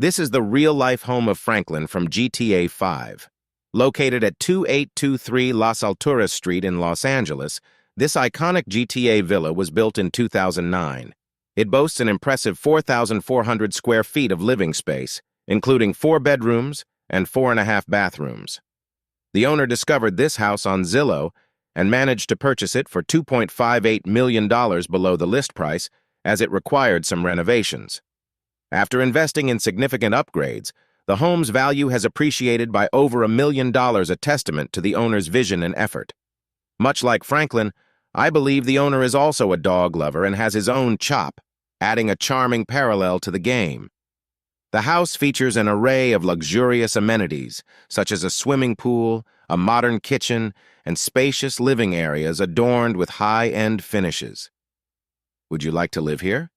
This is the real-life home of Franklin from GTA 5. Located at 2823 Las Alturas Street in Los Angeles, this iconic GTA villa was built in 2009. It boasts an impressive 4,400 square feet of living space, including 4 bedrooms and 4.5 bathrooms. The owner discovered this house on Zillow and managed to purchase it for $2.58 million below the list price, as it required some renovations. After investing in significant upgrades, the home's value has appreciated by over $1 million, a testament to the owner's vision and effort. Much like Franklin, I believe the owner is also a dog lover and has his own chop, adding a charming parallel to the game. The house features an array of luxurious amenities, such as a swimming pool, a modern kitchen, and spacious living areas adorned with high-end finishes. Would you like to live here?